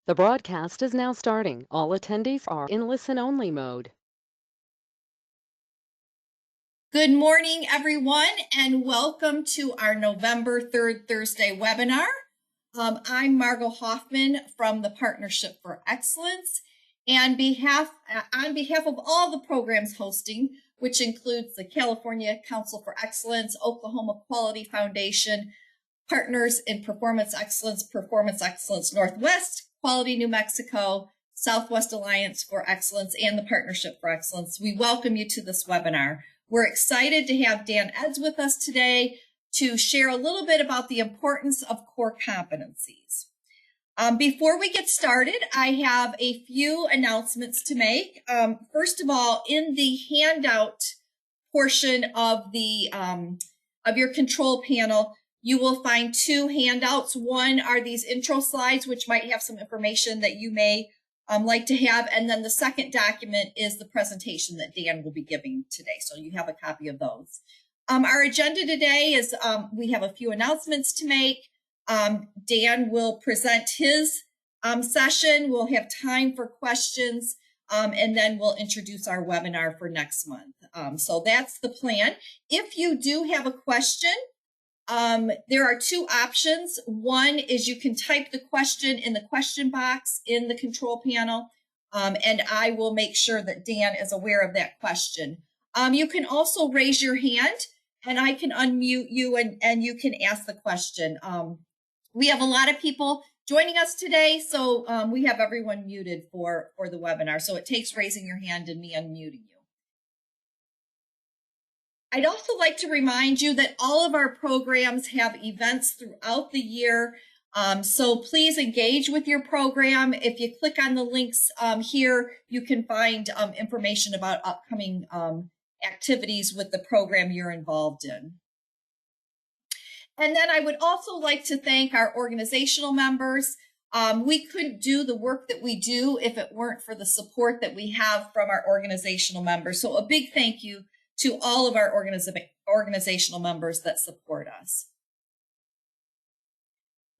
The broadcast is now starting. All attendees are in listen-only mode. Good morning, everyone, and welcome to our November 3rd Thursday webinar. I'm Margot Hoffman from the Partnership for Excellence, and on behalf of all the programs hosting, which includes the California Council for Excellence, Oklahoma Quality Foundation, Partners in Performance Excellence Northwest, Quality New Mexico, Southwest Alliance for Excellence, and the Partnership for Excellence, we welcome you to this webinar. We're excited to have Dan Eds with us today to share a little bit about the importance of core competencies. Before we get started, I have a few announcements to make. First of all, in the handout portion of your control panel, you will find two handouts. One are these intro slides, which might have some information that you may like to have. And then the second document is the presentation that Dan will be giving today. So you have a copy of those. Our agenda today is we have a few announcements to make. Dan will present his session. We'll have time for questions. And then we'll introduce our webinar for next month. So that's the plan. If you do have a question, there are two options. One is you can type the question in the question box in the control panel, and I will make sure that Dan is aware of that question. You can also raise your hand, and I can unmute you, and you can ask the question. We have a lot of people joining us today, so we have everyone muted for the webinar. So it takes raising your hand and me unmuting you. I'd also like to remind you that all of our programs have events throughout the year. So please engage with your program. If you click on the links here, you can find information about upcoming activities with the program you're involved in. And then I would also like to thank our organizational members. We couldn't do the work that we do if it weren't for the support that we have from our organizational members. So a big thank you to all of our organizational members that support us.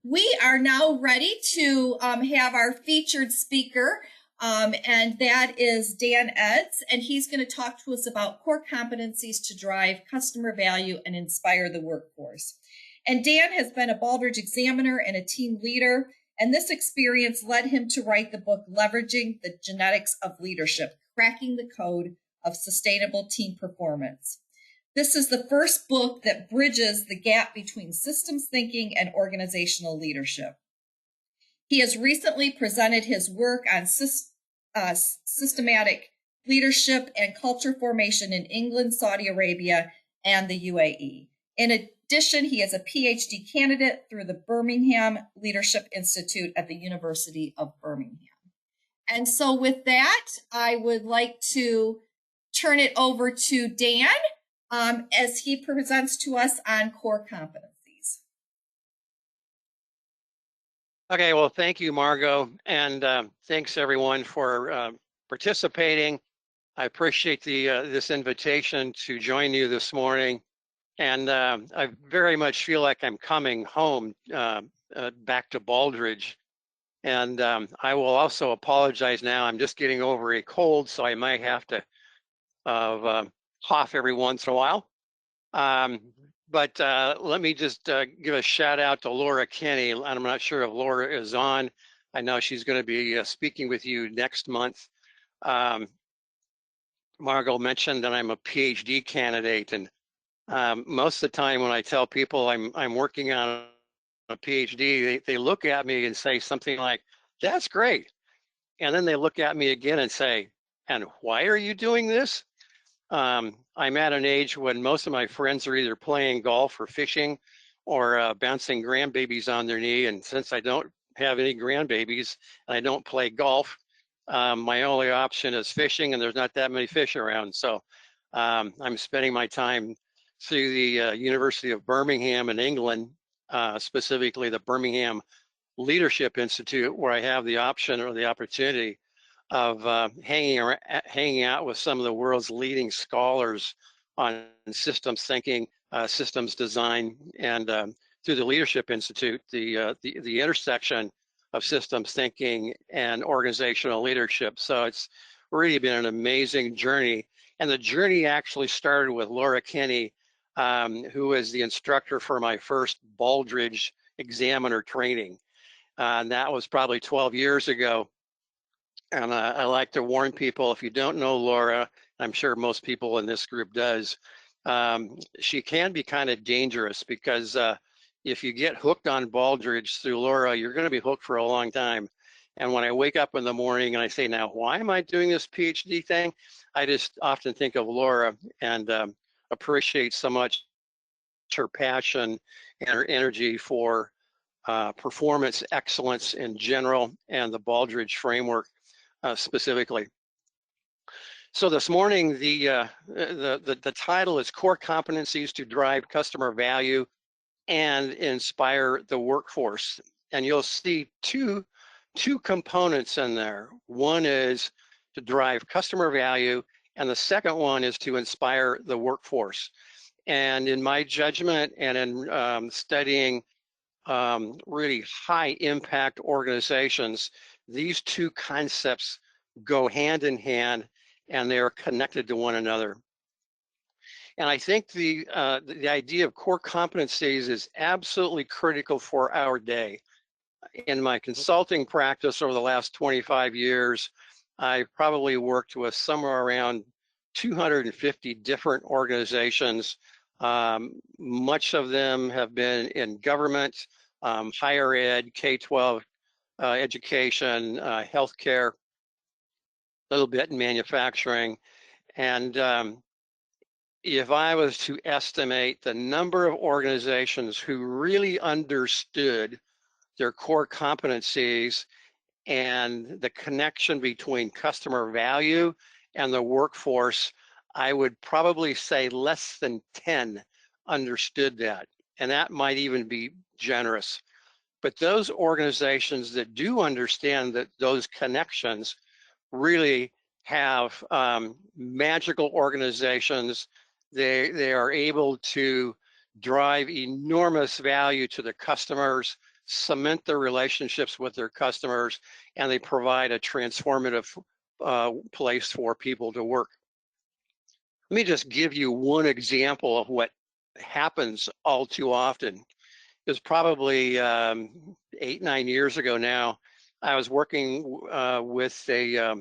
We are now ready to have our featured speaker, and that is Dan Eds, and he's going to talk to us about core competencies to drive customer value and inspire the workforce. And Dan has been a Baldrige examiner and a team leader, and this experience led him to write the book, Leveraging the Genetics of Leadership, Cracking the Code of Sustainable Team Performance. This is the first book that bridges the gap between systems thinking and organizational leadership. He has recently presented his work on systematic leadership and culture formation in England, Saudi Arabia, and the UAE. In addition, he is a PhD candidate through the Birmingham Leadership Institute at the University of Birmingham. And so with that, I would like to turn it over to Dan as he presents to us on core competencies. Okay, well, thank you, Margot, and thanks everyone for participating. I appreciate this invitation to join you this morning, and I very much feel like I'm coming home back to Baldrige, and I will also apologize now. I'm just getting over a cold, so I might have to cough every once in a while. But let me just give a shout out to Laura Kenny. I'm not sure if Laura is on. I know she's going to be speaking with you next month. Margot mentioned that I'm a PhD candidate, and most of the time when I tell people I'm working on a PhD, they look at me and say something like, "That's great," and then they look at me again and say, "And why are you doing this?" I'm at an age when most of my friends are either playing golf or fishing or bouncing grandbabies on their knee. And since I don't have any grandbabies and I don't play golf, my only option is fishing, and there's not that many fish around. So I'm spending my time through the University of Birmingham in England, specifically the Birmingham Leadership Institute, where I have the option or the opportunity of hanging out with some of the world's leading scholars on systems thinking, systems design, and through the Leadership Institute, the intersection of systems thinking and organizational leadership. So it's really been an amazing journey. And the journey actually started with Laura Kinney, who was the instructor for my first Baldrige examiner training. And that was probably 12 years ago. And I like to warn people, if you don't know Laura, I'm sure most people in this group does, she can be kind of dangerous because if you get hooked on Baldrige through Laura, you're going to be hooked for a long time. And when I wake up in the morning and I say, now, why am I doing this PhD thing? I just often think of Laura and appreciate so much her passion and her energy for performance excellence in general and the Baldrige framework specifically. So this morning, the title is Core Competencies to Drive Customer Value and Inspire the Workforce. And you'll see two components in there. One is to drive customer value, and the second one is to inspire the workforce. And in my judgment and in studying really high impact organizations, these two concepts go hand in hand and they are connected to one another. And I think the idea of core competencies is absolutely critical for our day. In my consulting practice over the last 25 years, I've probably worked with somewhere around 250 different organizations. Much of them have been in government, higher ed, K-12 education, healthcare, a little bit in manufacturing. And if I was to estimate the number of organizations who really understood their core competencies and the connection between customer value and the workforce, I would probably say less than 10 understood that. And that might even be generous. But those organizations that do understand that those connections really have magical organizations. They are able to drive enormous value to their customers, cement their relationships with their customers, and they provide a transformative place for people to work. Let me just give you one example of what happens all too often. It was probably 8-9 years ago now. I was working with a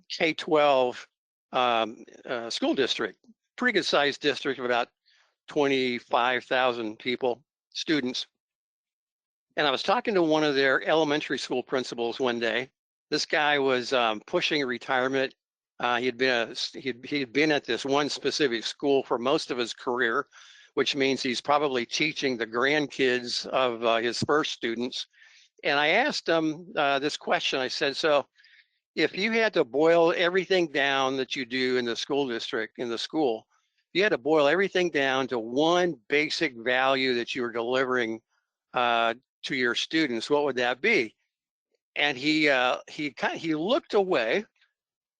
K-12 school district, pretty good sized district of about 25,000 people, students. And I was talking to one of their elementary school principals one day. This guy was pushing retirement. He'd been at this one specific school for most of his career, which means he's probably teaching the grandkids of his first students. And I asked him this question. I said, so if you had to boil everything down that you do in the school district, in the school, you had to boil everything down to one basic value that you were delivering to your students, what would that be? And he looked away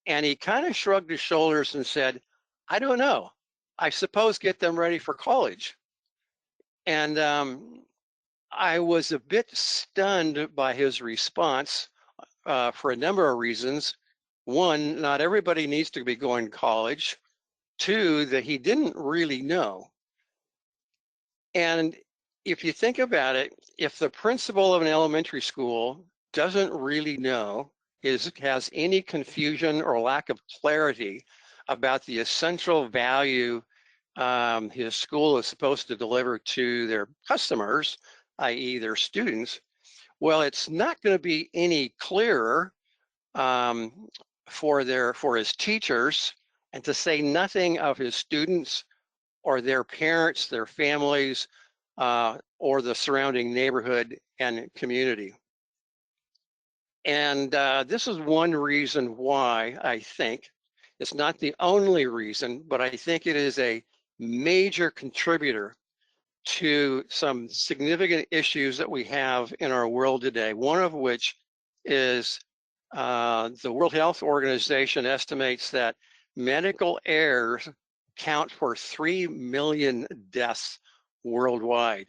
and he kind of shrugged his shoulders and said, I don't know. I suppose get them ready for college. And I was a bit stunned by his response for a number of reasons. One, not everybody needs to be going to college. Two, that he didn't really know. And if you think about it, if the principal of an elementary school doesn't really know, has any confusion or lack of clarity about the essential value his school is supposed to deliver to their customers, i.e. their students, well, it's not going to be any clearer for his teachers, and to say nothing of his students or their parents, their families, or the surrounding neighborhood and community. And this is one reason why I think, it's not the only reason, but I think it is a major contributor to some significant issues that we have in our world today. One of which is the World Health Organization estimates that medical errors account for 3 million deaths worldwide.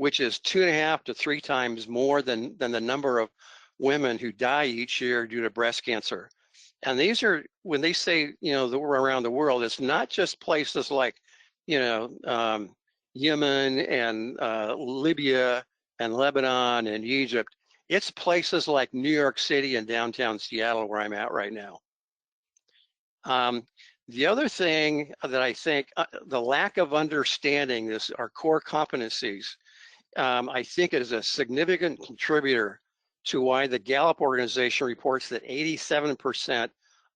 which is 2.5 to 3 times more than the number of women who die each year due to breast cancer. And these are, when they say, that we're around the world, it's not just places like, Yemen and Libya and Lebanon and Egypt. It's places like New York City and downtown Seattle where I'm at right now. The other thing that I think, the lack of understanding our core competencies, I think is a significant contributor to why the Gallup organization reports that 87%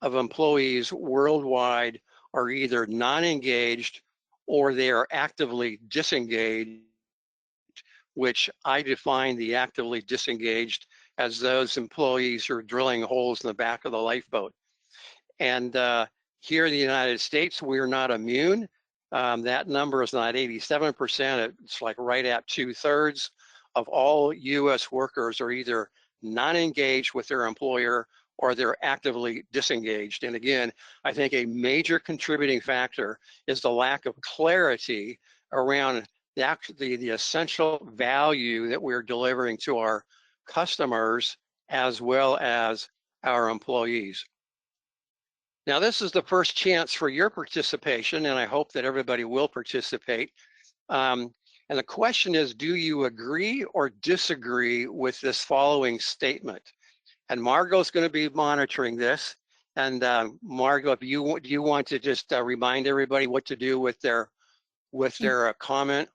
of employees worldwide are either non-engaged or they are actively disengaged, which I define the actively disengaged as those employees who are drilling holes in the back of the lifeboat. And here in the United States, we're not immune. That number is not 87%. It's like right at 2/3 of all US workers are either not engaged with their employer or they're actively disengaged. And again, I think a major contributing factor is the lack of clarity around the essential value that we're delivering to our customers as well as our employees. Now, this is the first chance for your participation, and I hope that everybody will participate. And the question is, do you agree or disagree with this following statement? And Margot's going to be monitoring this. And Margot, if do you want to just remind everybody what to do with their comment?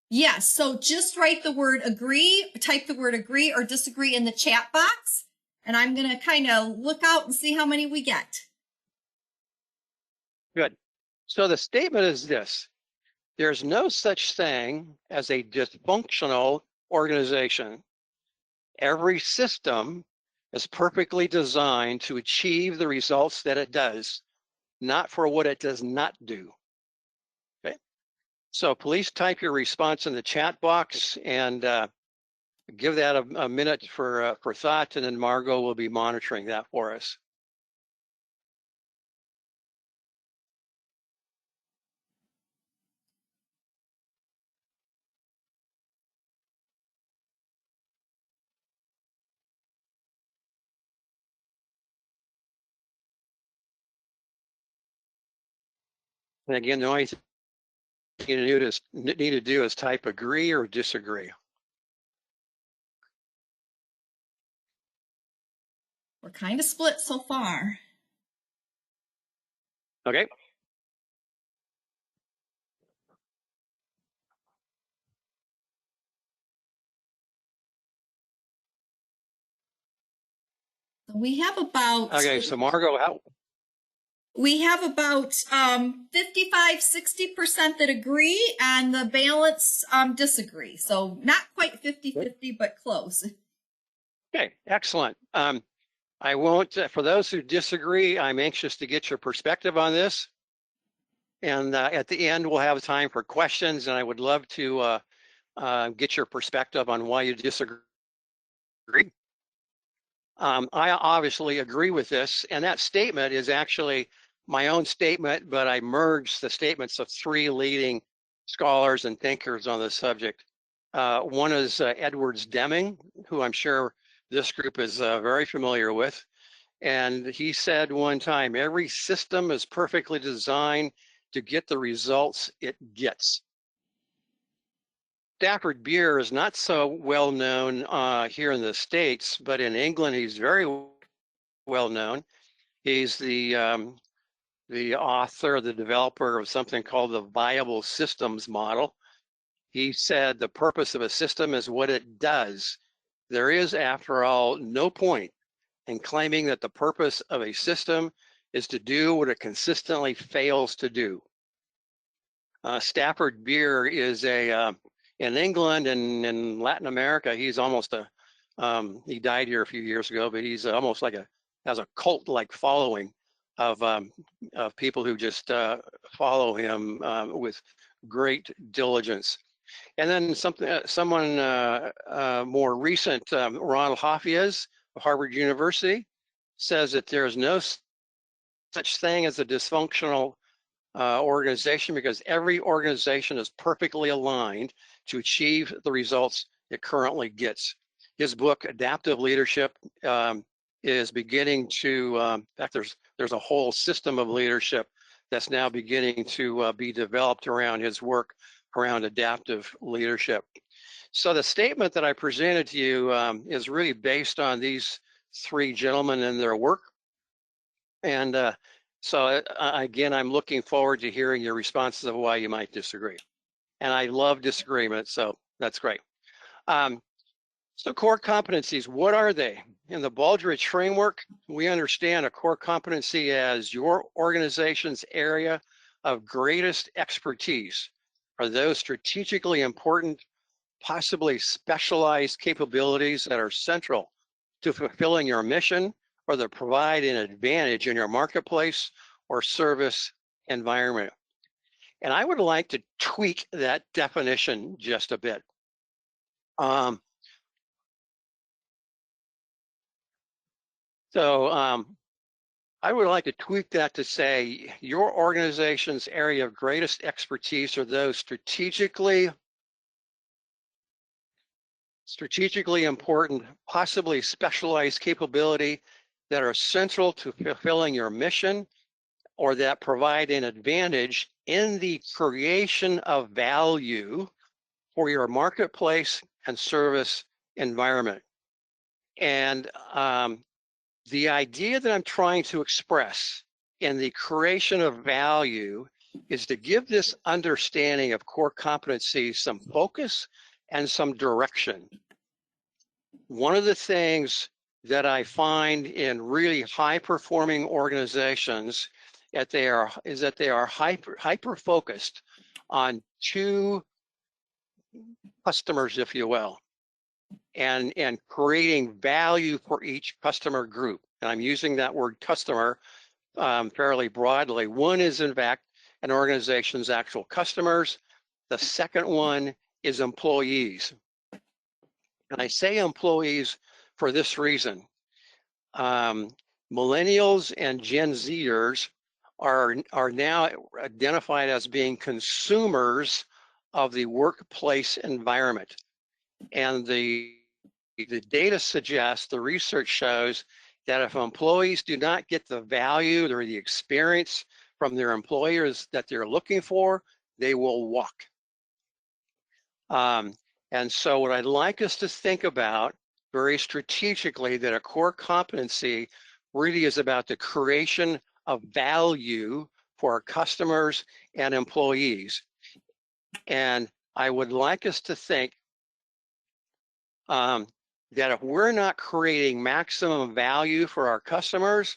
Yes, so just write the word agree, type the word agree or disagree in the chat box, and I'm going to kind of look out and see how many we get. Good. So the statement is this: there's no such thing as a dysfunctional organization. Every system is perfectly designed to achieve the results that it does, not for what it does not do. Okay. So please type your response in the chat box and give that a minute for thought, and then Margot will be monitoring that for us. And again, the only thing you need to do is type agree or disagree. We're kind of split so far. Okay. We have about So Margot, we have about 55-60% that agree, and the balance disagree. So not quite 50-50, but close. Okay, excellent. I won't, for those who disagree, I'm anxious to get your perspective on this. And at the end, we'll have time for questions, and I would love to get your perspective on why you disagree. I obviously agree with this, and that statement is actually my own statement, but I merged the statements of 3 leading scholars and thinkers on the subject. One is Edwards Deming, who I'm sure this group is very familiar with. And he said one time, every system is perfectly designed to get the results it gets. Stafford Beer is not so well known here in the States, but in England, he's very well known. He's the author, the developer of something called the viable systems model. He said the purpose of a system is what it does. There is, after all, no point in claiming that the purpose of a system is to do what it consistently fails to do. Stafford Beer is in England and in Latin America, he's almost he died here a few years ago, but he's almost like has a cult-like following of people who just follow him with great diligence. And then someone more recent, Ronald Hofiez of Harvard University, says that there is no such thing as a dysfunctional organization because every organization is perfectly aligned to achieve the results it currently gets. His book, Adaptive Leadership, is beginning to, in fact, there's a whole system of leadership that's now beginning to be developed around his work around adaptive leadership. So the statement that I presented to you is really based on these three gentlemen and their work. And so again, I'm looking forward to hearing your responses of why you might disagree. And I love disagreement, so that's great. So core competencies, what are they? In the Baldrige framework, we understand a core competency as your organization's area of greatest expertise, or those strategically important, possibly specialized capabilities that are central to fulfilling your mission or that provide an advantage in your marketplace or service environment. And I would like to tweak that definition just a bit. I would like to tweak that to say your organization's area of greatest expertise are those strategically important, possibly specialized capability that are central to fulfilling your mission or that provide an advantage in the creation of value for your marketplace and service environment. And the idea that I'm trying to express in the creation of value is to give this understanding of core competencies some focus and some direction. One of the things that I find in really high-performing organizations is that they are hyper-focused on two customers, if you will, and creating value for each customer group. And I'm using that word customer fairly broadly. One is, in fact, an organization's actual customers. The second one is employees. And I say employees for this reason. Millennials and Gen Zers are now identified as being consumers of the workplace environment. And the data suggests, the research shows that if employees do not get the value or the experience from their employers that they're looking for, they will walk. And so what I'd like us to think about very strategically, that a core competency really is about the creation of value for our customers and employees. And I would like us to think that if we're not creating maximum value for our customers,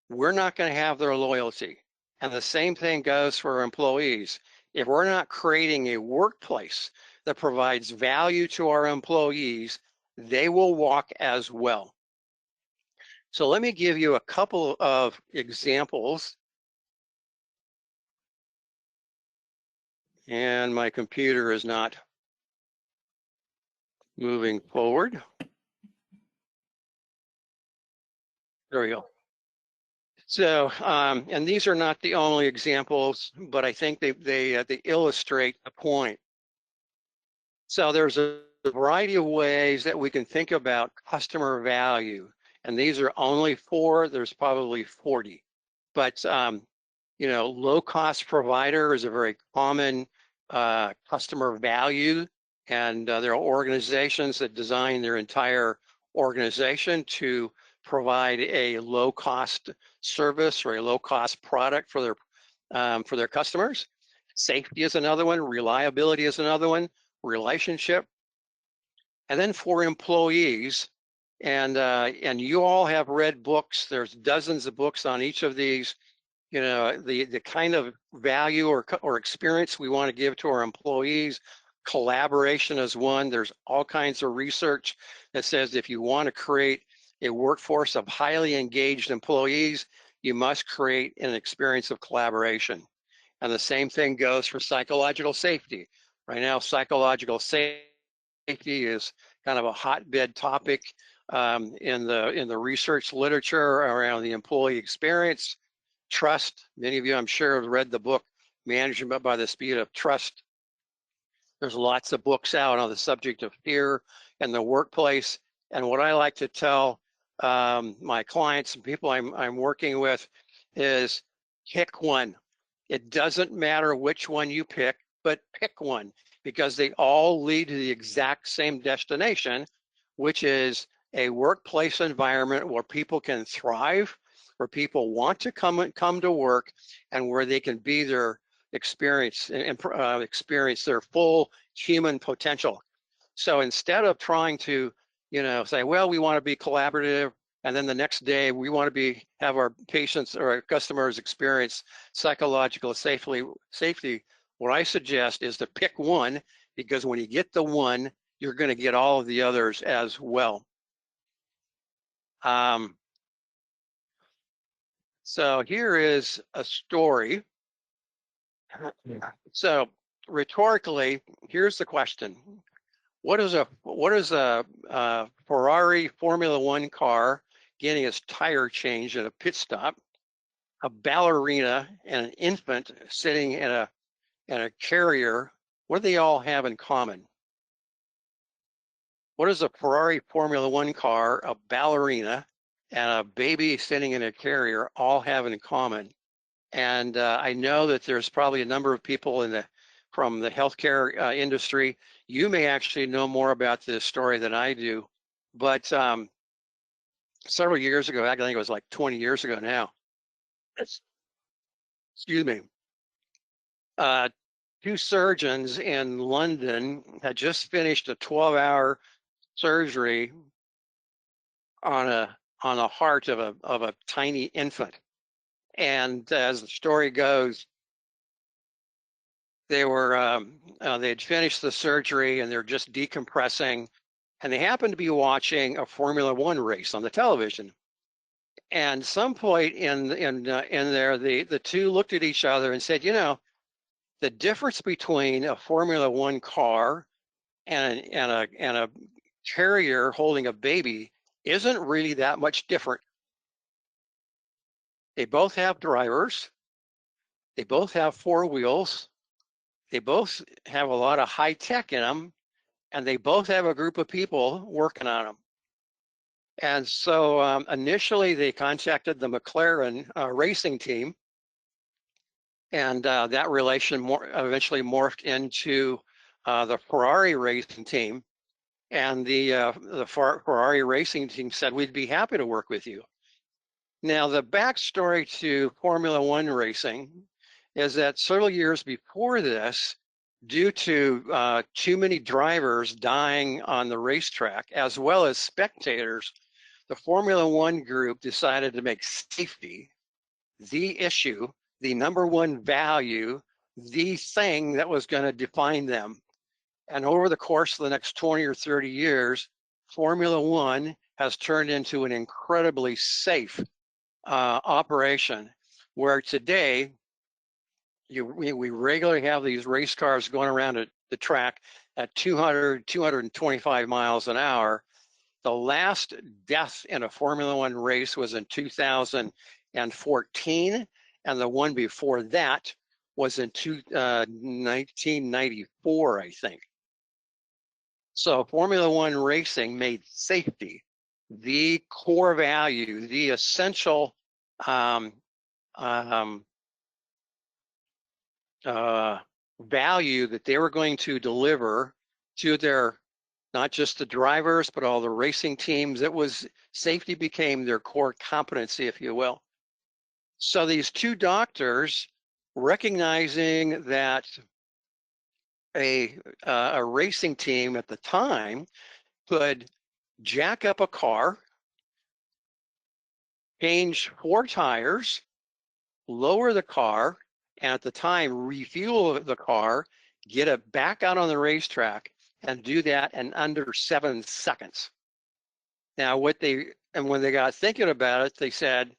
we're not going to have their loyalty. And the same thing goes for employees. If we're not creating a workplace that provides value to our employees, they will walk as well. So let me give you a couple of examples. And my computer is not moving forward. There we go. So, and these are not the only examples, but I think they illustrate a point. So there's a variety of ways that we can think about customer value, and these are only 4. There's probably 40, but you know, low-cost provider is a very common customer value, and there are organizations that design their entire organization to provide a low-cost service or a low-cost product for their customers. Safety is another one. Reliability is another one. Relationship. And then for employees, and you all have read books. There's dozens of books on each of these. You know, the kind of value or experience we want to give to our employees. Collaboration is one. There's all kinds of research that says if you want to create a workforce of highly engaged employees, you must create an experience of collaboration. And the same thing goes for psychological safety. Right now, psychological safety is kind of a hotbed topic in the research literature around the employee experience. Trust, many of you I'm sure have read the book Management by the Speed of Trust. There's lots of books out on the subject of fear in the workplace. And what I like to tell my clients and people I'm working with is pick one. It doesn't matter which one you pick, but pick one, because they all lead to the exact same destination, which is a workplace environment where people can thrive, where people want to come to work, and where they can be their experience and experience their full human potential. So instead of trying to, say, well, we want to be collaborative, and then the next day we want to have our patients or our customers experience psychological safety, what I suggest is to pick one, because when you get the one, you're going to get all of the others as well. So here is a story. So rhetorically, here's the question: what is a Ferrari Formula One car getting its tire changed at a pit stop, a ballerina, and an infant sitting in a carrier? What do they all have in common? What does a Ferrari Formula One car, a ballerina, and a baby sitting in a carrier all have in common? And I know that there's probably a number of people from the healthcare industry. You may actually know more about this story than I do, but several years ago, I think it was like 20 years ago now, excuse me, uh, two surgeons in London had just finished a 12-hour surgery on a heart of a tiny infant. And as the story goes, they'd finished the surgery and they're just decompressing, and they happened to be watching a Formula One race on the television. And some point in there, the two looked at each other and said, the difference between a Formula One car and a carrier holding a baby isn't really that much different. They both have drivers. They both have four wheels. They both have a lot of high tech in them, and they both have a group of people working on them. And so initially they contacted the McLaren racing team, and that relation eventually morphed into the Ferrari racing team. And the Ferrari racing team said, we'd be happy to work with you. Now, the backstory to Formula One racing is that several years before this, due to too many drivers dying on the racetrack, as well as spectators, the Formula One group decided to make safety the issue, the number one value, the thing that was going to define them. And over the course of the next 20 or 30 years, Formula One has turned into an incredibly safe operation, where today we regularly have these race cars going around the track at 200, 225 miles an hour. The last death in a Formula One race was in 2014, and the one before that was in 1994, I think. So Formula One racing made safety the core value, the essential value that they were going to deliver to not just the drivers, but all the racing teams. Safety became their core competency, if you will. So these two doctors, recognizing that a racing team at the time could jack up a car, change 4 tires, lower the car, and at the time refuel the car, get it back out on the racetrack, and do that in under 7 seconds. Now, when they got thinking about it, they said,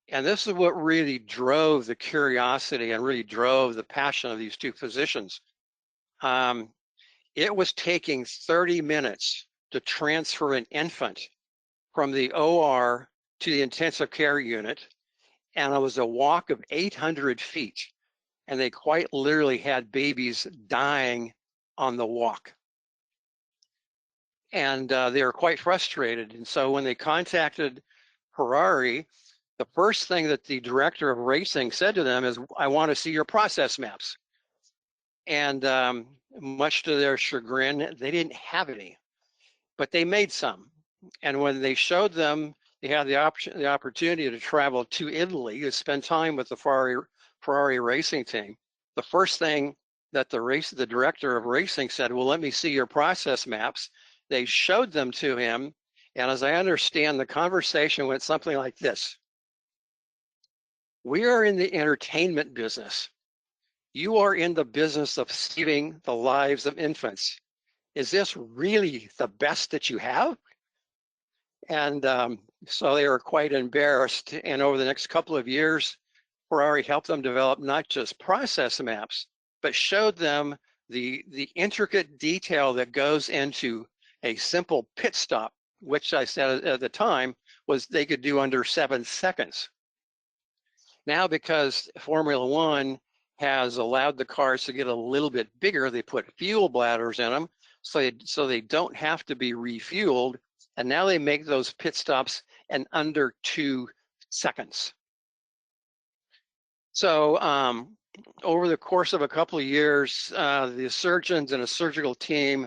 and this is what really drove the curiosity and really drove the passion of these two physicians. It was taking 30 minutes to transfer an infant from the OR to the intensive care unit, and it was a walk of 800 feet. And they quite literally had babies dying on the walk. And they were quite frustrated. And so when they contacted Ferrari, the first thing that the director of racing said to them is, I want to see your process maps. And much to their chagrin, they didn't have any, but they made some. And when they showed them, they had the opportunity to travel to Italy to spend time with the Ferrari racing team. The first thing that the director of racing said, well, let me see your process maps. They showed them to him. And as I understand, the conversation went something like this. We are in the entertainment business. You are in the business of saving the lives of infants. Is this really the best that you have? And so they were quite embarrassed. And over the next couple of years, Ferrari helped them develop not just process maps, but showed them the intricate detail that goes into a simple pit stop, which I said at the time was they could do under 7 seconds. Now, because Formula One has allowed the cars to get a little bit bigger, they put fuel bladders in them so they don't have to be refueled. And now they make those pit stops in under 2 seconds. So over the course of a couple of years, the surgeons and a surgical team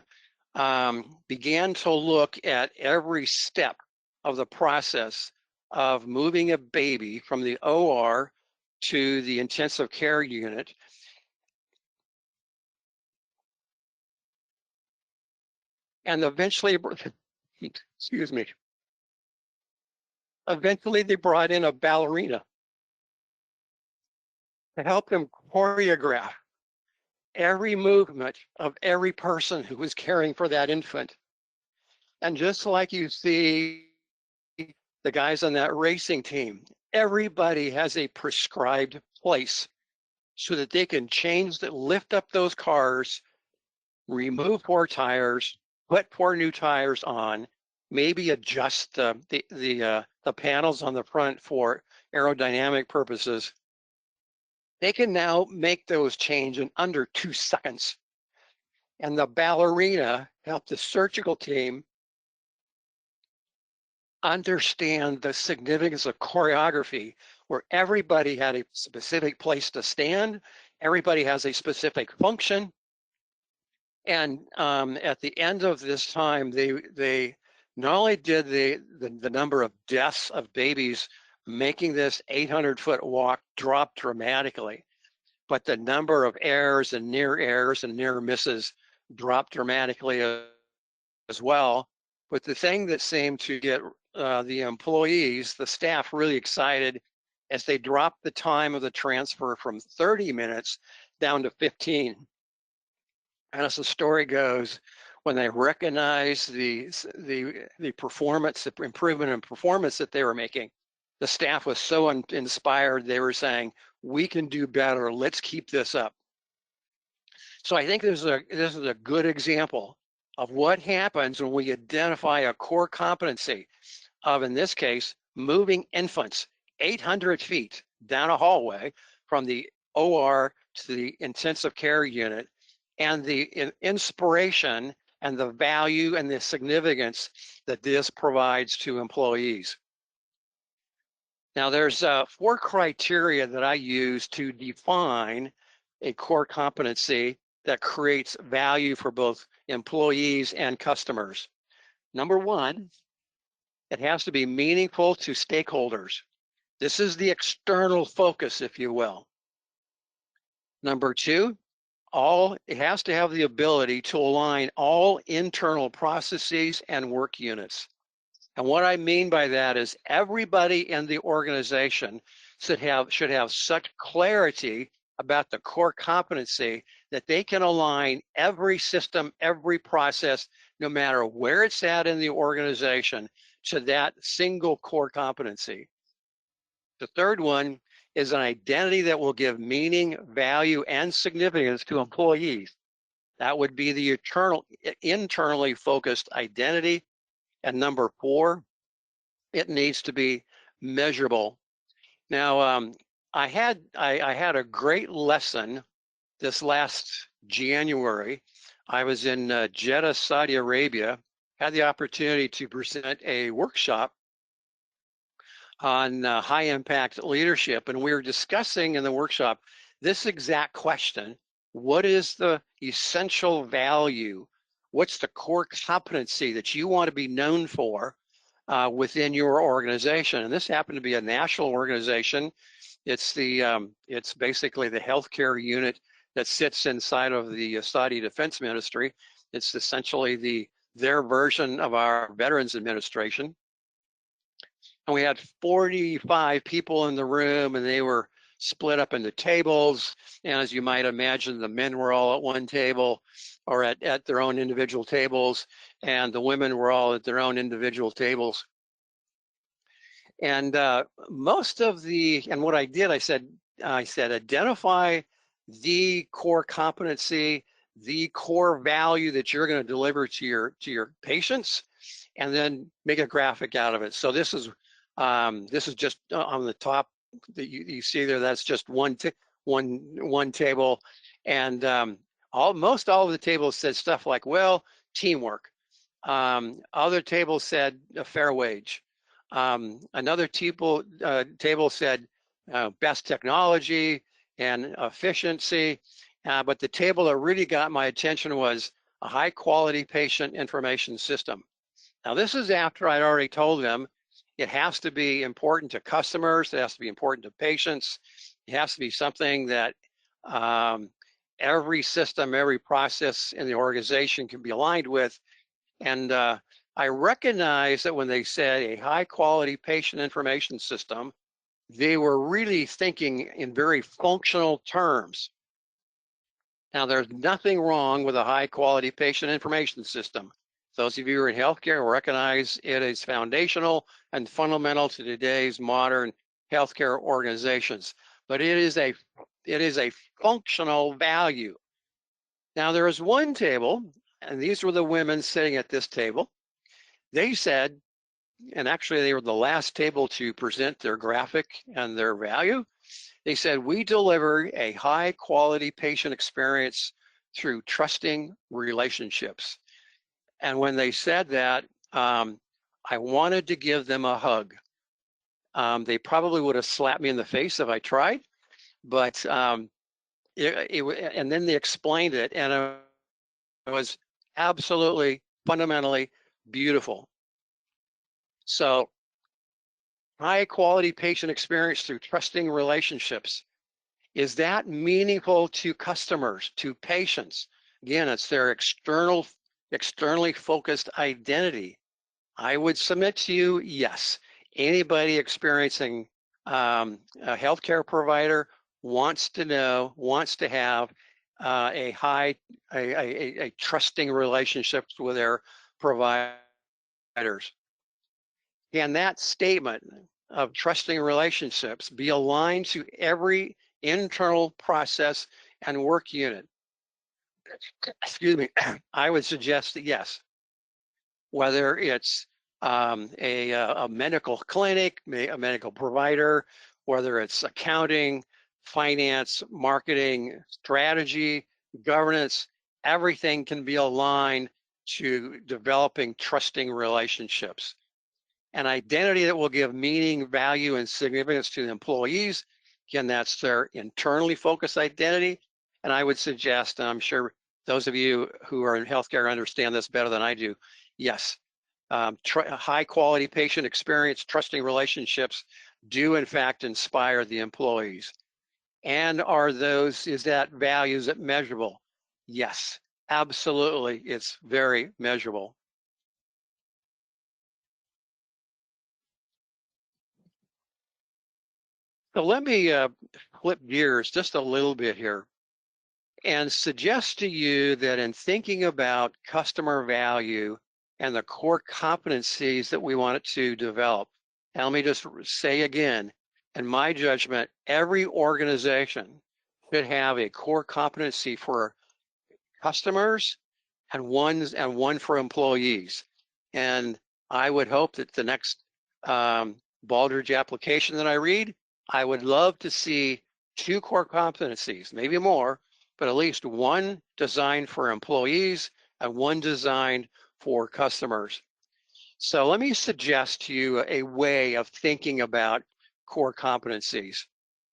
began to look at every step of the process of moving a baby from the OR to the intensive care unit. And eventually, excuse me, eventually they brought in a ballerina to help them choreograph every movement of every person who was caring for that infant. And just like you see the guys on that racing team, everybody has a prescribed place so that they can lift up those cars, remove 4 tires, put 4 new tires on, maybe adjust the panels on the front for aerodynamic purposes. They can now make those change in under 2 seconds. And the ballerina helped the surgical team understand the significance of choreography, where everybody had a specific place to stand, everybody has a specific function. And at the end of this time, they not only did the number of deaths of babies making this 800-foot walk drop dramatically, but the number of errors and near misses dropped dramatically as well. But the thing that seemed to get the employees, the staff, really excited as they dropped the time of the transfer from 30 minutes down to 15. And as the story goes, when they recognized the performance, the improvement in performance that they were making, the staff was so inspired, they were saying, we can do better, let's keep this up. So I think this is a good example of what happens when we identify a core competency of, in this case, moving infants 800 feet down a hallway from the OR to the intensive care unit, and the inspiration and the value and the significance that this provides to employees. Now, there's 4 criteria that I use to define a core competency that creates value for both employees and customers. Number 1, it has to be meaningful to stakeholders. This is the external focus, if you will. Number 2, it has to have the ability to align all internal processes and work units. And what I mean by that is everybody in the organization should have such clarity about the core competency that they can align every system, every process, no matter where it's at in the organization, to that single core competency. The third one is an identity that will give meaning, value, and significance to employees. That would be the internally focused identity. And number 4, it needs to be measurable. Now, I had a great lesson this last January I was in Jeddah, Saudi Arabia, had the opportunity to present a workshop on high impact leadership. And we were discussing in the workshop this exact question: what is the essential value? What's the core competency that you want to be known for within your organization? And this happened to be a national organization. It's basically the healthcare unit that sits inside of the Saudi Defense Ministry. It's essentially their version of our Veterans Administration. And we had 45 people in the room, and they were split up into tables. And as you might imagine, the men were all at one table or at their own individual tables, and the women were all at their own individual tables. And what I did, I said, identify the core competency, the core value that you're going to deliver to your patients, and then make a graphic out of it. So this is just on the top that you see there. That's just one table, and almost all of the tables said stuff like, well, teamwork. Other tables said a fair wage. Another table said best technology and efficiency, but the table that really got my attention was a high quality patient information system. Now, this is after I'd already told them it has to be important to customers, it has to be important to patients, it has to be something that every system, every process in the organization can be aligned with. And I recognize that when they said a high quality patient information system, they were really thinking in very functional terms. Now, there's nothing wrong with a high quality patient information system. Those of you who are in healthcare recognize it is foundational and fundamental to today's modern healthcare organizations, but it is a functional value. Now, there is one table, and these were the women sitting at this table. They said, and actually they were the last table to present their graphic and their value. They said, we deliver a high quality patient experience through trusting relationships. And when they said that, I wanted to give them a hug. They probably would have slapped me in the face if I tried, but and then they explained it, and it was absolutely fundamentally beautiful. So, high quality patient experience through trusting relationships. Is that meaningful to customers, to patients? Again, it's their externally focused identity. I would submit to you, yes. Anybody experiencing a healthcare provider wants to have a trusting relationships with their providers. Can that statement of trusting relationships be aligned to every internal process and work unit? Excuse me. I would suggest that yes. Whether it's a medical clinic, a medical provider, whether it's accounting, finance, marketing, strategy, governance, everything can be aligned to developing trusting relationships. An identity that will give meaning, value, and significance to the employees. Again, that's their internally focused identity. And I would suggest, and I'm sure those of you who are in healthcare understand this better than I do, yes, high quality patient experience, trusting relationships do in fact inspire the employees. And is that value, is it measurable? Yes, absolutely, it's very measurable. So let me flip gears just a little bit here and suggest to you that in thinking about customer value and the core competencies that we want it to develop, and let me just say again, in my judgment, every organization should have a core competency for customers and one for employees. And I would hope that the next Baldrige application that I read, I would love to see 2 core competencies, maybe more, but at least one designed for employees and one designed for customers. So let me suggest to you a way of thinking about core competencies.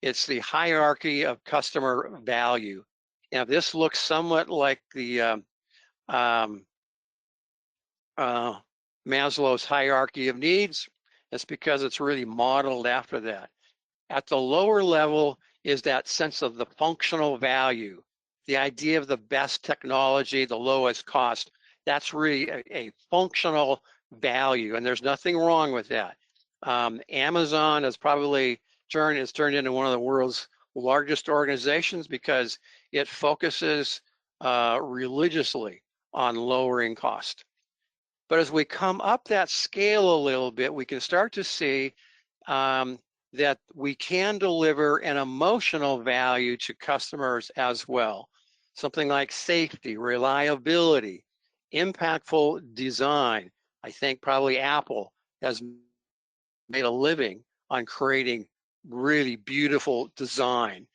It's the hierarchy of customer value. Now, this looks somewhat like the um, Maslow's hierarchy of needs. It's because it's really modeled after that. At the lower level is that sense of the functional value, the idea of the best technology, the lowest cost. That's really a functional value, and there's nothing wrong with that. Amazon has probably turned into one of the world's largest organizations because it focuses religiously on lowering cost. But as we come up that scale a little bit, we can start to see that we can deliver an emotional value to customers as well. Something like safety, reliability, impactful design. I think probably Apple has made a living on creating really beautiful design.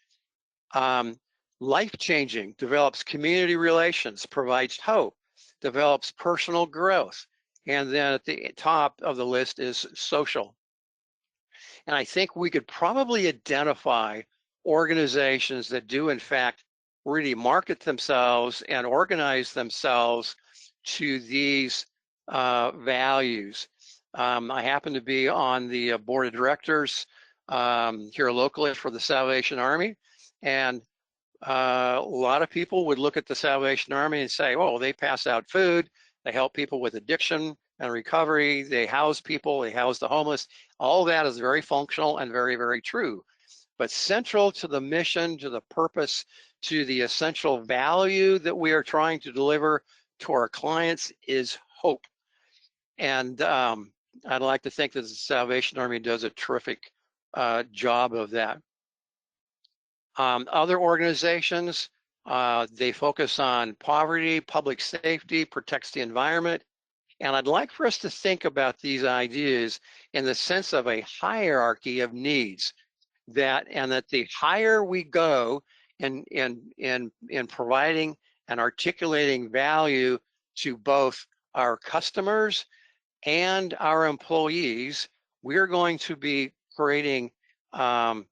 Life-changing, develops community relations, provides hope, develops personal growth. And then at the top of the list is social. And I think we could probably identify organizations that do, in fact, really market themselves and organize themselves to these values. I happen to be on the board of directors here locally for the Salvation Army. And a lot of people would look at the Salvation Army and say, oh, they pass out food, they help people with addiction and recovery, they house people, they house the homeless. All that is very functional and very, very true. But central to the mission, to the purpose, to the essential value that we are trying to deliver to our clients is hope. And I'd like to think that the Salvation Army does a terrific job of that. Other organizations, they focus on poverty, public safety, protects the environment. And I'd like for us to think about these ideas in the sense of a hierarchy of needs, and that the higher we go in providing and articulating value to both our customers and our employees, we're going to be creating the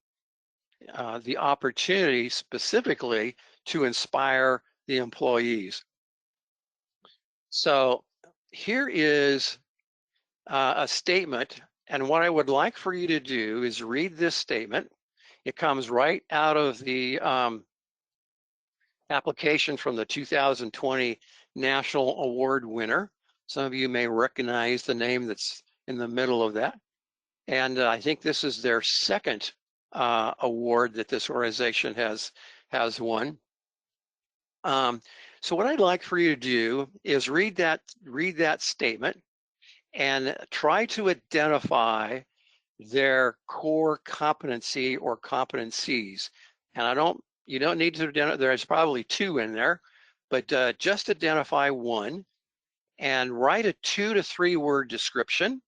opportunity specifically to inspire the employees. So here is a statement, and what I would like for you to do is read this statement. It comes right out of the application from the 2020 National Award winner. Some of you may recognize the name that's in the middle of that. And I think this is their second award that this organization has won. So what I'd like for you to do is read that statement and try to identify their core competency or competencies. And you don't need to identify, there's probably two in there, but just identify one and write a 2 to 3 word description.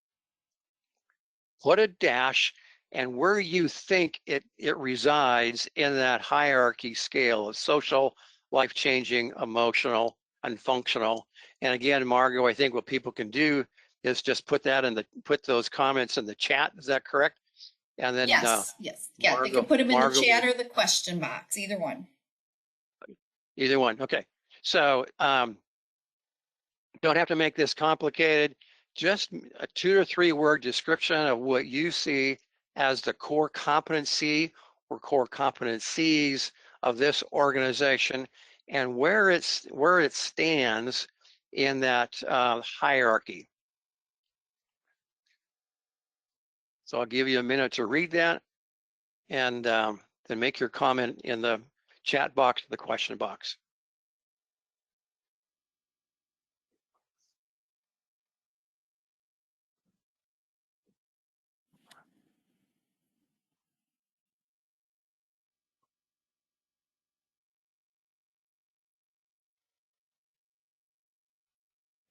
Put a dash and where you think it resides in that hierarchy scale of social, life-changing, emotional, and functional. And again, Margot, I think what people can do is just put those comments in the chat. Is that correct? And then yes. Yeah, Margo, they can put them in the chat or the question box, either one. Either one. Okay. So don't have to make this complicated. Just a 2 to 3 word description of what you see as the core competency or core competencies of this organization and where it stands in that hierarchy. So I'll give you a minute to read that and then make your comment in the chat box, the question box.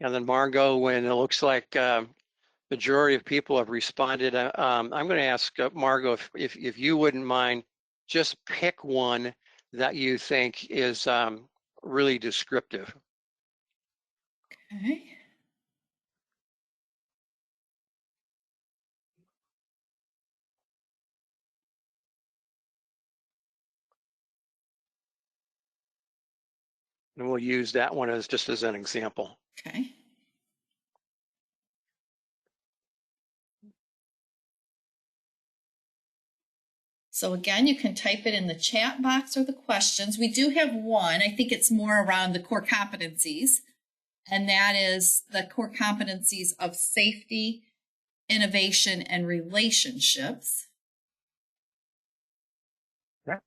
And then Margot, when it looks like majority of people have responded, I'm going to ask Margot if you wouldn't mind, just pick one that you think is really descriptive. Okay. And we'll use that one as just as an example. Okay. So again, you can type it in the chat box or the questions. We do have one. I think it's more around the core competencies, and that is the core competencies of safety, innovation, and relationships. Yeah.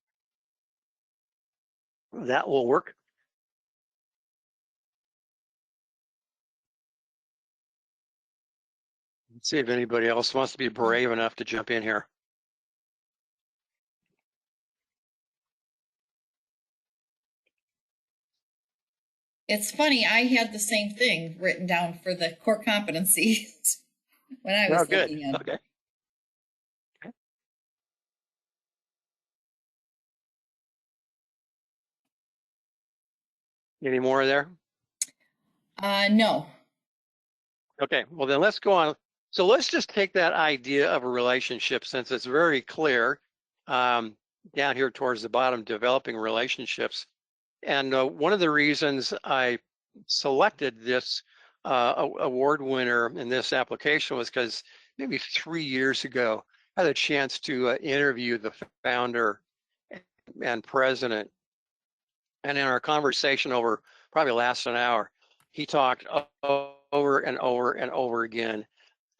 That will work. Let's see if anybody else wants to be brave enough to jump in here. It's funny, I had the same thing written down for the core competencies when I was good. looking at Okay. Any more there? No. Okay, well then let's go on. So let's just take that idea of a relationship, since it's very clear down here towards the bottom, developing relationships. And one of the reasons I selected this award winner in this application was because maybe 3 years ago, I had a chance to interview the founder and president. And in our conversation over probably last an hour, he talked over and over and over again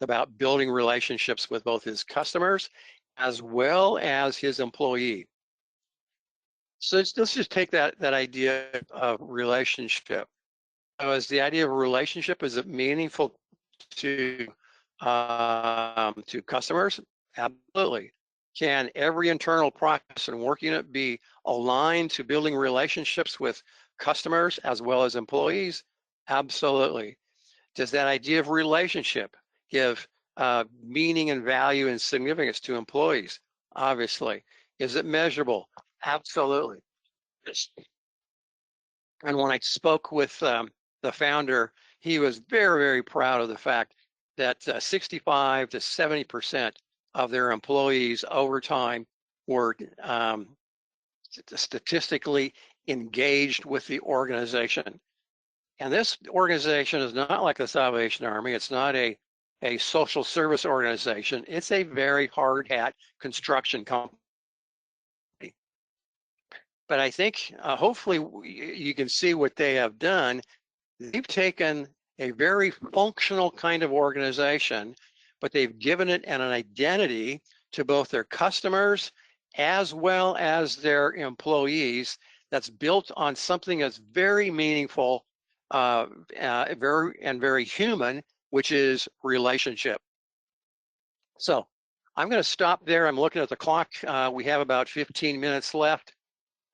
about building relationships with both his customers as well as his employee. So let's just take that idea of relationship. So is the idea of a relationship, is it meaningful to customers? Absolutely. Can every internal process and working it be aligned to building relationships with customers as well as employees? Absolutely. Does that idea of relationship give meaning and value and significance to employees? Obviously. Is it measurable? Absolutely. And when I spoke with the founder, he was very, very proud of the fact that 65 to 70% of their employees over time were statistically engaged with the organization. And this organization is not like the Salvation Army. It's not a social service organization. It's a very hard hat construction company. But I think hopefully you can see what they have done. They've taken a very functional kind of organization, but they've given it an identity to both their customers as well as their employees that's built on something that's very meaningful, very human, which is relationship. So I'm going to stop there. I'm looking at the clock. We have about 15 minutes left.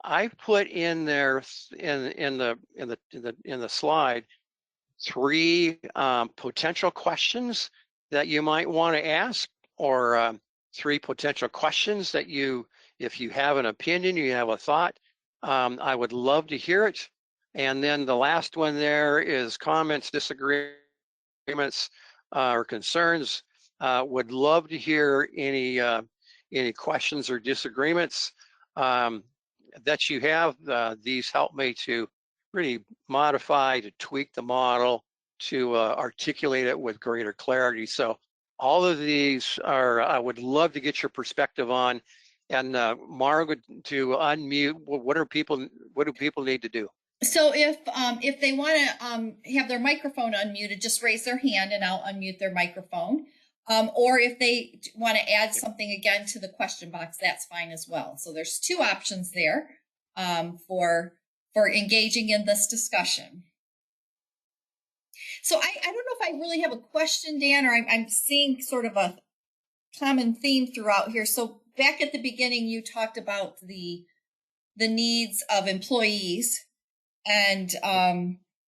I've put in there in the slide 3 potential questions that you might want to ask, or 3 potential questions that if you have an opinion, you have a thought, I would love to hear it. And then the last one there is comments, disagreements, or concerns. Would love to hear any questions or disagreements that you have. These help me to really modify, to tweak the model, to articulate it with greater clarity. So all of these are, I would love to get your perspective on. And Margaret, to unmute, what do people need to do? So if they want to have their microphone unmuted, just raise their hand and I'll unmute their microphone. Or if they want to add something again to the question box, that's fine as well. So there's 2 options there for engaging in this discussion. So I don't know if I really have a question, Dan, or I'm seeing sort of a common theme throughout here. So back at the beginning, you talked about the needs of employees, and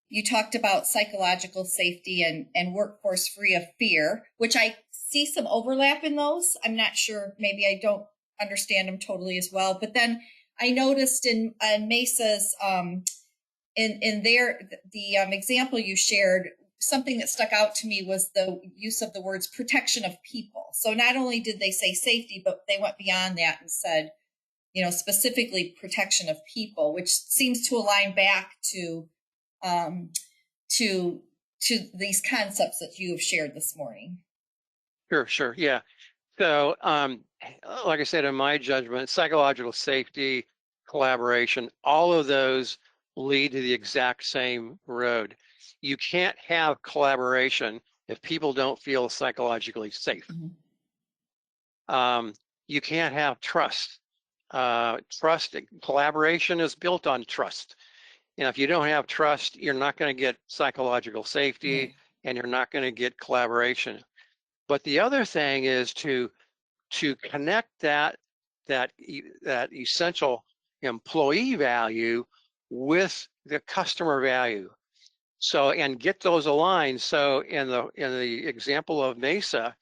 you talked about psychological safety and workforce free of fear, which I see some overlap in those. I'm not sure, maybe I don't understand them totally as well. But then I noticed in Mesa's in the example you shared, something that stuck out to me was the use of the words protection of people. So not only did they say safety, but they went beyond that and said, specifically protection of people, which seems to align back to um, to these concepts that you have shared this morning. Sure, yeah. So, like I said, in my judgment, psychological safety, collaboration, all of those lead to the exact same road. You can't have collaboration if people don't feel psychologically safe. You can't have trust. Trust, collaboration is built on trust. If you don't have trust, you're not going to get psychological safety, and you're not going to get collaboration. But the other thing is to connect that essential employee value with the customer value. So, and get those aligned. So in the example of Mesa,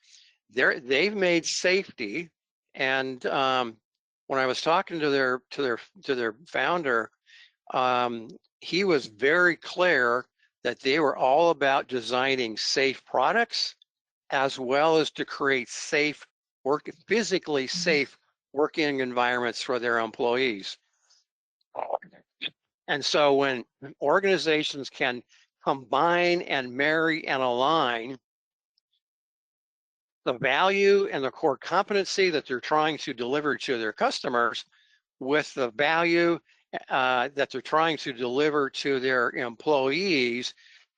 they've made safety, and when I was talking to their founder, he was very clear that they were all about designing safe products as well as to create physically safe working environments for their employees. And so when organizations can combine and marry and align the value and the core competency that they're trying to deliver to their customers with the value that they're trying to deliver to their employees,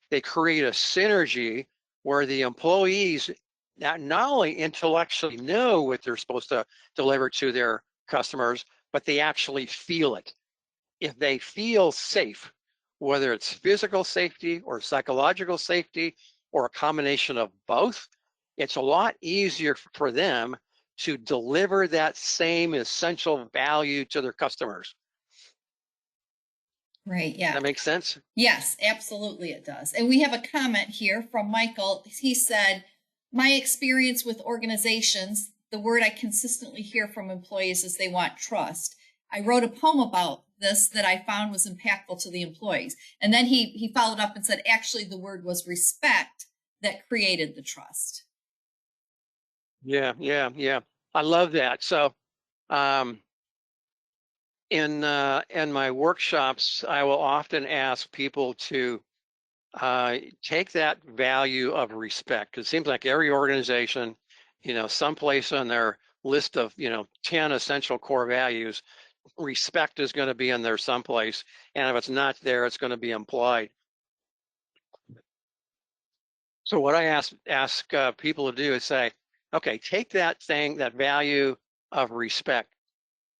they create a synergy where the employees not only intellectually know what they're supposed to deliver to their customers, but they actually feel it. If they feel safe, whether it's physical safety or psychological safety or a combination of both, it's a lot easier for them to deliver that same essential value to their customers. Right, yeah. That makes sense? Yes, absolutely it does. And we have a comment here from Michael. He said, my experience with organizations, the word I consistently hear from employees is they want trust. I wrote a poem about this that I found was impactful to the employees. And then he followed up and said, actually, the word was respect that created the trust. Yeah. I love that. So in my workshops, I will often ask people to take that value of respect. It seems like every organization, someplace on their list of 10 essential core values, respect is going to be in there someplace, and if it's not there, it's going to be implied. So what I ask people to do is say, okay, take that value of respect,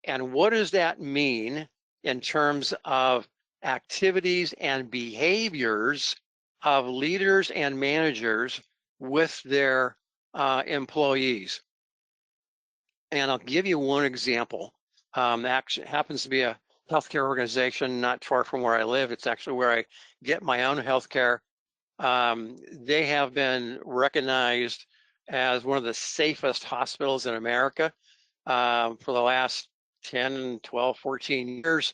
and what does that mean in terms of activities and behaviors of leaders and managers with their employees? And I'll give you one example. Actually happens to be a healthcare organization not far from where I live. It's actually where I get my own healthcare. They have been recognized as one of the safest hospitals in America for the last 10, 12, 14 years.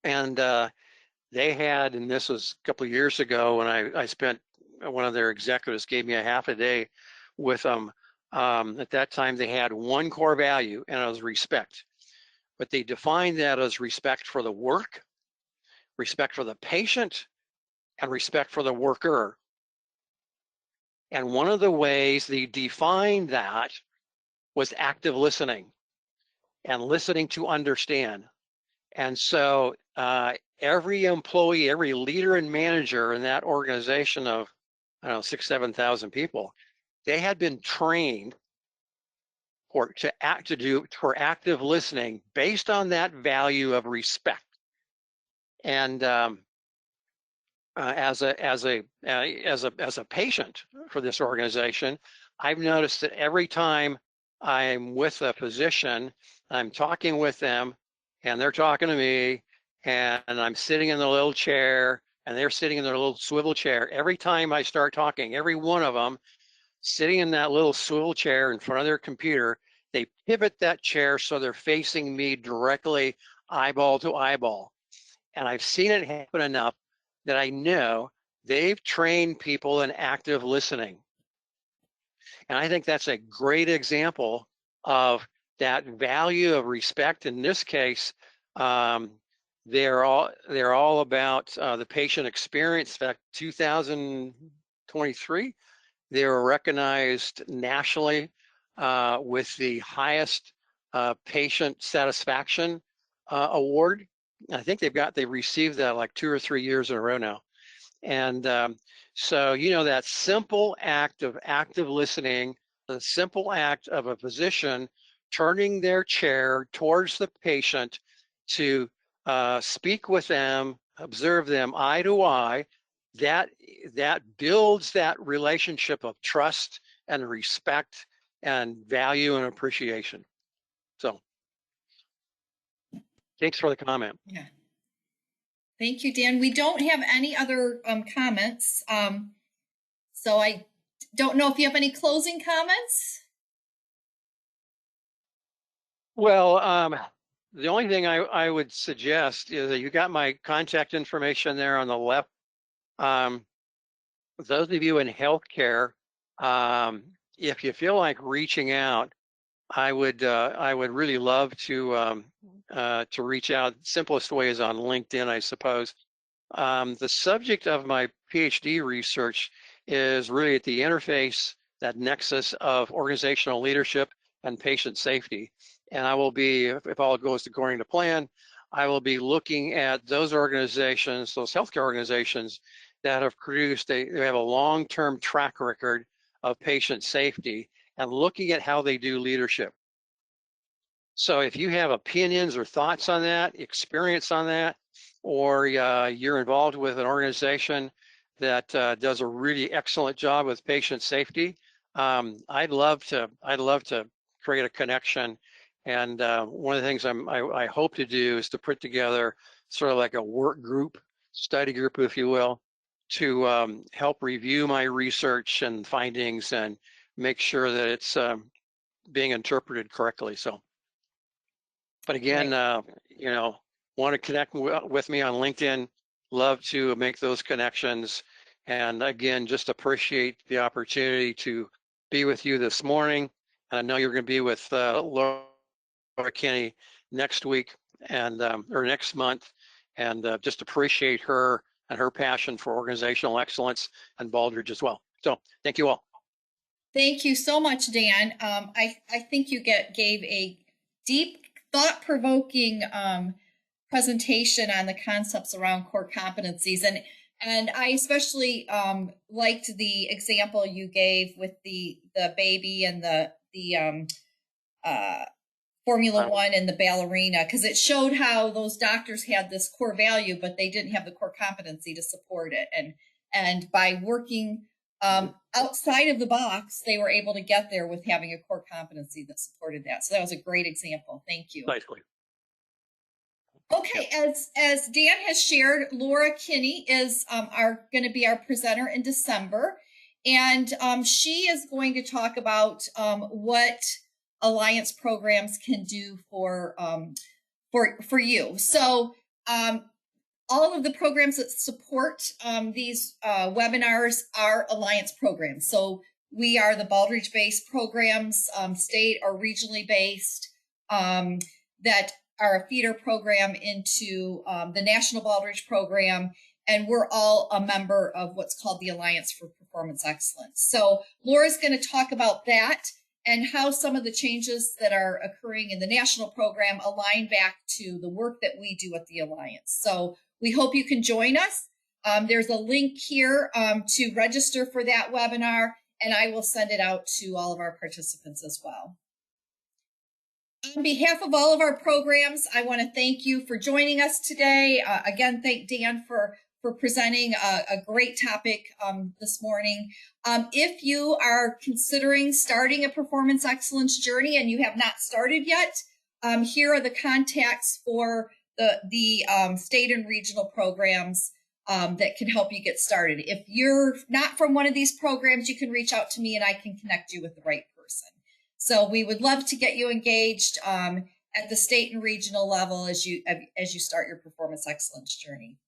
And they had, and this was a couple of years ago when I spent, one of their executives gave me a half a day with them. At that time, they had one core value, and it was respect. But they defined that as respect for the work, respect for the patient, and respect for the worker. And one of the ways they defined that was active listening and listening to understand. And so every employee, every leader and manager in that organization of, 6,000, 7,000 people, they had been trained for active listening based on that value of respect. And as a patient for this organization, I've noticed that every time I'm with a physician, I'm talking with them, and they're talking to me, and I'm sitting in the little chair, and they're sitting in their little swivel chair. Every time I start talking, every one of them sitting in that little swivel chair in front of their computer they pivot that chair so they're facing me directly, eyeball to eyeball. And I've seen it happen enough that I know they've trained people in active listening. And I think that's a great example of that value of respect. In this case, they're all about the patient experience. In fact, 2023, they were recognized nationally with the highest patient satisfaction award. I think they received that like 2 or 3 years in a row now. And so, that simple act of active listening, the simple act of a physician turning their chair towards the patient to speak with them, observe them eye to eye, that builds that relationship of trust and respect and value and appreciation. So thanks for the comment. Yeah. Thank you, Dan. We don't have any other comments. So I don't know if you have any closing comments. Well, the only thing I would suggest is that you got my contact information there on the left. Those of you in healthcare, if you feel like reaching out, I would really love to reach out. Simplest way is on LinkedIn, I suppose. The subject of my PhD research is really at the interface, that nexus of organizational leadership and patient safety. And I will be, if all goes according to plan, I will be looking at those organizations, those healthcare organizations that have produced, they have a long-term track record of patient safety and looking at how they do leadership. So if you have opinions or thoughts on that, experience on that, or you're involved with an organization that does a really excellent job with patient safety, I'd love to create a connection. And one of the things I hope to do is to put together sort of like a work group, study group, if you will, to help review my research and findings and make sure that it's being interpreted correctly. So. But again, want to connect with me on LinkedIn, love to make those connections. And again, just appreciate the opportunity to be with you this morning. And I know you're going to be with Laura Kinney next week and or next month. And just appreciate her and her passion for organizational excellence and Baldrige as well. So thank you all. Thank you so much, Dan. I think you gave a deep, thought-provoking presentation on the concepts around core competencies, and I especially liked the example you gave with the baby and the Formula One and the ballerina, because it showed how those doctors had this core value, but they didn't have the core competency to support it, and by working outside of the box, they were able to get there with having a core competency that supported that. So that was a great example. Thank you. Nicely. Okay, as Dan has shared, Laura Kinney is going to be our presenter in December, and she is going to talk about what alliance programs can do for you. So all of the programs that support these webinars are alliance programs. So we are the Baldrige-based programs, state or regionally based, that are a feeder program into the National Baldrige program. And we're all a member of what's called the Alliance for Performance Excellence. So Laura's going to talk about that and how some of the changes that are occurring in the national program align back to the work that we do at the Alliance. So we hope you can join us. There's a link here to register for that webinar, and I will send it out to all of our participants as well. On behalf of all of our programs, I want to thank you for joining us today. Again, thank Dan for presenting a great topic this morning. If you are considering starting a performance excellence journey and you have not started yet, here are the contacts for the state and regional programs that can help you get started. If you're not from one of these programs, you can reach out to me and I can connect you with the right person. So we would love to get you engaged at the state and regional level as you start your performance excellence journey.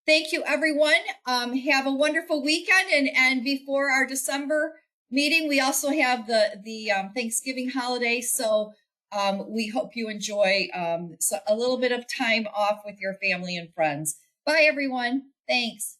Thank you, everyone. Have a wonderful weekend. And before our December meeting, we also have the Thanksgiving holiday. So we hope you enjoy a little bit of time off with your family and friends. Bye, everyone. Thanks.